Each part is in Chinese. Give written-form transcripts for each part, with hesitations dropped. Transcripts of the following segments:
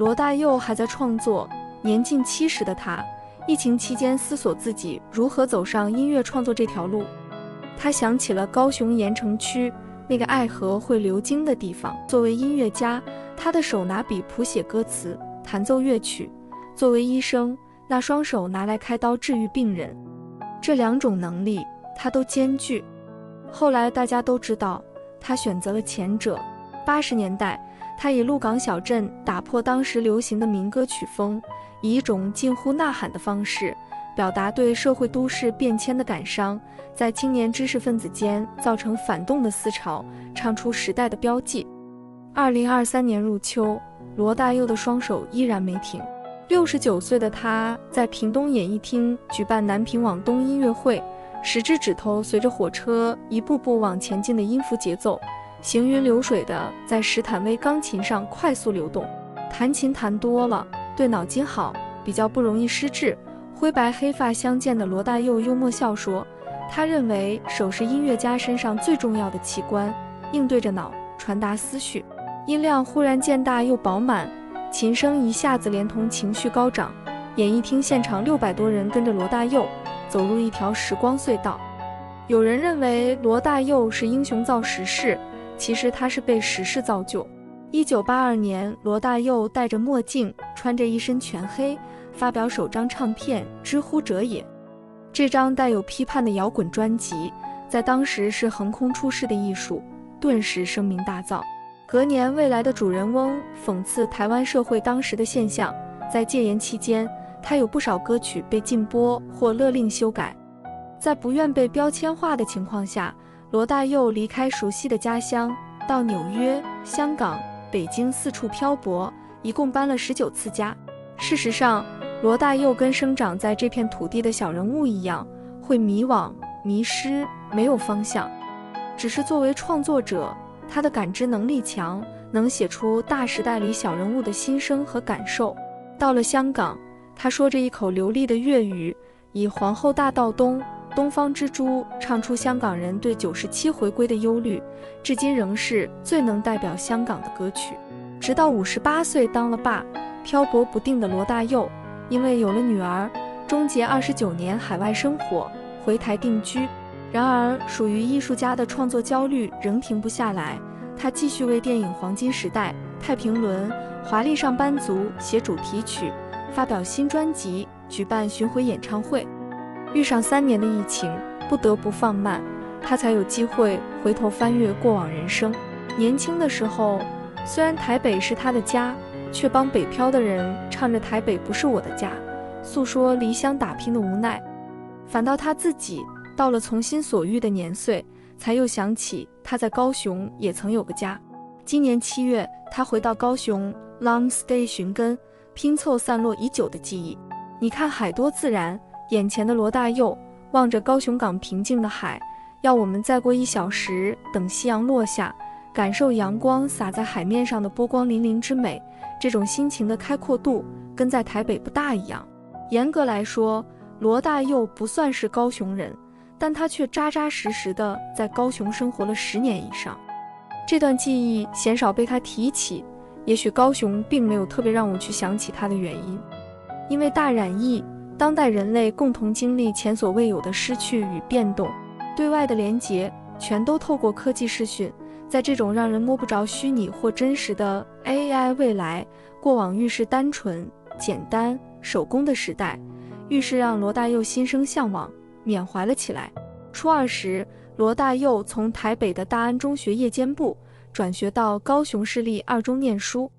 罗大佑还在创作，年近70的他，疫情期间思索自己如何走上音乐创作这条路。他想起了高雄盐城区那个爱河会流经的地方。作为音乐家，他的手拿笔谱写歌词，弹奏乐曲；作为医生，那双手拿来开刀治愈病人。这2种能力他都兼具。后来大家都知道，他选择了前者。80年代，他以鹿港小镇打破当时流行的民歌曲风，以一种近乎呐喊的方式表达对社会都市变迁的感伤，在青年知识分子间造成反动的思潮，唱出时代的标记。2023年入秋，罗大佑的双手依然没停。69岁的他在屏东演艺厅举办南屏往东音乐会，10只指头随着火车一步步往前进的音符节奏，行云流水的在史坦威钢琴上快速流动。弹琴弹多了，对脑筋好，比较不容易失智。灰白黑发相间的罗大佑幽默笑说，他认为手是音乐家身上最重要的器官，应对着脑传达思绪。音量忽然渐大又饱满，琴声一下子连同情绪高涨，演艺厅现场600多人跟着罗大佑走入一条时光隧道。有人认为罗大佑是英雄造时势，其实他是被时势造就。1982年，罗大佑戴着墨镜，穿着一身全黑，发表首张唱片《知乎者也》。这张带有批判的摇滚专辑，在当时是横空出世的艺术，顿时声名大噪。隔年，未来的主人翁讽刺台湾社会当时的现象，在戒严期间，他有不少歌曲被禁播或勒令修改。在不愿被标签化的情况下，罗大佑离开熟悉的家乡，到纽约、香港、北京四处漂泊，一共搬了19次家。事实上，罗大佑跟生长在这片土地的小人物一样，会迷惘、迷失，没有方向。只是作为创作者，他的感知能力强，能写出大时代里小人物的心声和感受。到了香港，他说着一口流利的粤语，以《皇后大道东》《东方之珠》唱出香港人对97回归的忧虑，至今仍是最能代表香港的歌曲。直到58岁当了爸，漂泊不定的罗大佑因为有了女儿，终结29年海外生活，回台定居。然而，属于艺术家的创作焦虑仍停不下来，他继续为电影《黄金时代》《太平轮》《华丽上班族》写主题曲，发表新专辑，举办巡回演唱会。遇上3年的疫情，不得不放慢，他才有机会回头翻阅过往人生。年轻的时候，虽然台北是他的家，却帮北漂的人唱着台北不是我的家，诉说离乡打拼的无奈。反倒他自己到了从心所欲的年岁，才又想起他在高雄也曾有个家。今年7月，他回到高雄 long stay 寻根，拼凑散落已久的记忆。你看海多自然，眼前的罗大佑望着高雄港平静的海，要我们再过1小时等夕阳落下，感受阳光洒在海面上的波光粼粼之美。这种心情的开阔度跟在台北不大一样。严格来说，罗大佑不算是高雄人，但他却扎扎实实地在高雄生活了10年以上。这段记忆鲜少被他提起，也许高雄并没有特别让我去想起他的原因。因为大染疫，当代人类共同经历前所未有的失去与变动，对外的连结全都透过科技视讯。在这种让人摸不着虚拟或真实的 AI 未来，过往愈是单纯、简单、手工的时代，愈是让罗大佑心生向往，缅怀了起来。初2时，罗大佑从台北的大安中学夜间部转学到高雄市立2中念书。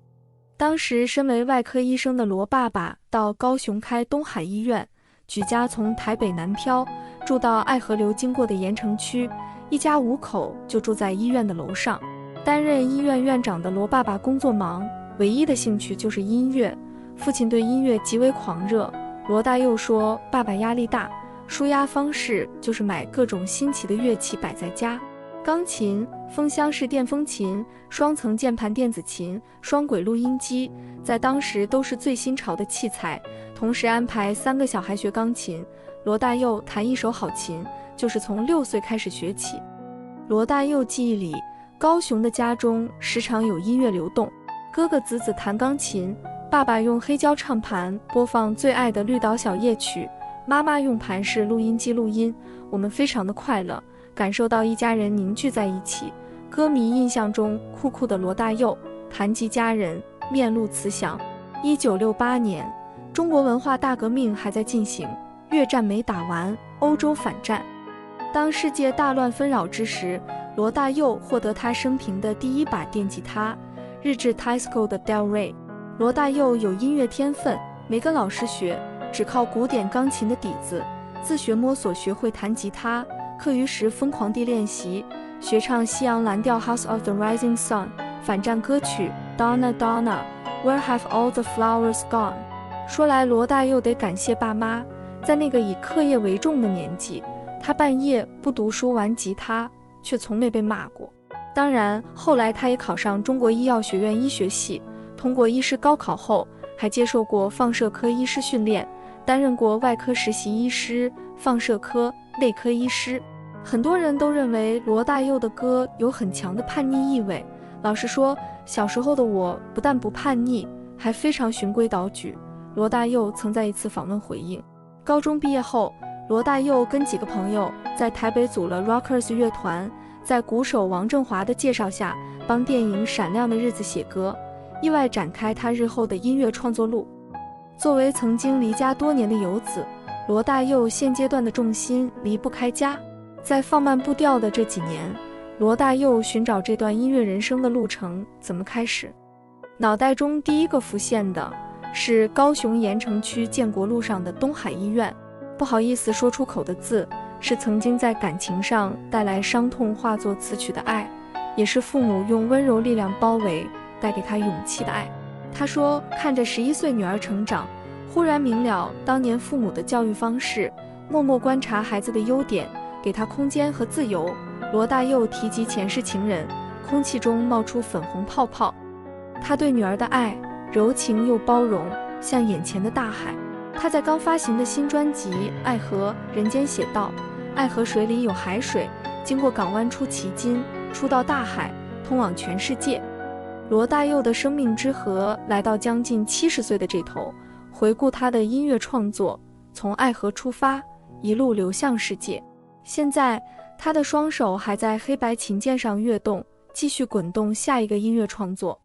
当时身为外科医生的罗爸爸到高雄开东海医院，举家从台北南漂，住到爱河流经过的盐城区，一家5口就住在医院的楼上。担任医院院长的罗爸爸工作忙，唯一的兴趣就是音乐。父亲对音乐极为狂热，罗大佑说爸爸压力大，舒压方式就是买各种新奇的乐器摆在家，钢琴、风箱式电风琴、双层键盘电子琴、双轨录音机，在当时都是最新潮的器材。同时安排3个小孩学钢琴，罗大佑弹一手好琴，就是从6岁开始学起。罗大佑记忆里，高雄的家中时常有音乐流动，哥哥子弹钢琴，爸爸用黑胶唱盘播放最爱的绿岛小夜曲，妈妈用盘式录音机录音，我们非常的快乐，感受到一家人凝聚在一起。歌迷印象中酷酷的罗大佑，谈及家人，面露慈祥。1968年，中国文化大革命还在进行，越战没打完，欧洲反战。当世界大乱纷扰之时，罗大佑获得他生平的第一把电吉他，日制 Teisco 的 Del Rey。罗大佑有音乐天分，没跟老师学，只靠古典钢琴的底子，自学摸索学会弹吉他，课余时疯狂地练习，学唱西洋蓝调 House of the Rising Sun， 反战歌曲 Donna Donna，Where Have All the Flowers Gone。 说来罗大佑得感谢爸妈，在那个以课业为重的年纪，他半夜不读书玩吉他，却从没被骂过。当然后来他也考上中国医药学院医学系，通过医师高考后还接受过放射科医师训练，担任过外科实习医师、放射科、内科医师。很多人都认为罗大佑的歌有很强的叛逆意味，老实说，小时候的我不但不叛逆，还非常循规蹈矩。罗大佑曾在一次访问回应，高中毕业后，罗大佑跟几个朋友在台北组了 Rockers 乐团，在鼓手王振华的介绍下，帮电影《闪亮的日子》写歌，意外展开他日后的音乐创作路。作为曾经离家多年的游子，罗大佑现阶段的重心离不开家。在放慢步调的这几年，罗大佑寻找这段音乐人生的路程怎么开始？脑袋中第一个浮现的是高雄盐城区建国路上的东海医院。不好意思说出口的字，是曾经在感情上带来伤痛化作词曲的爱，也是父母用温柔力量包围，带给他勇气的爱。他说，看着11岁女儿成长，忽然明了当年父母的教育方式，默默观察孩子的优点，给他空间和自由。罗大佑提及前世情人，空气中冒出粉红泡泡。他对女儿的爱，柔情又包容，像眼前的大海。他在刚发行的新专辑《爱河人间》写道，爱河水里有海水，经过港湾出奇经，出到大海，通往全世界。罗大佑的生命之河来到将近70岁的这头，回顾他的音乐创作，从爱河出发，一路流向世界。现在他的双手还在黑白琴键上跃动，继续滚动下一个音乐创作。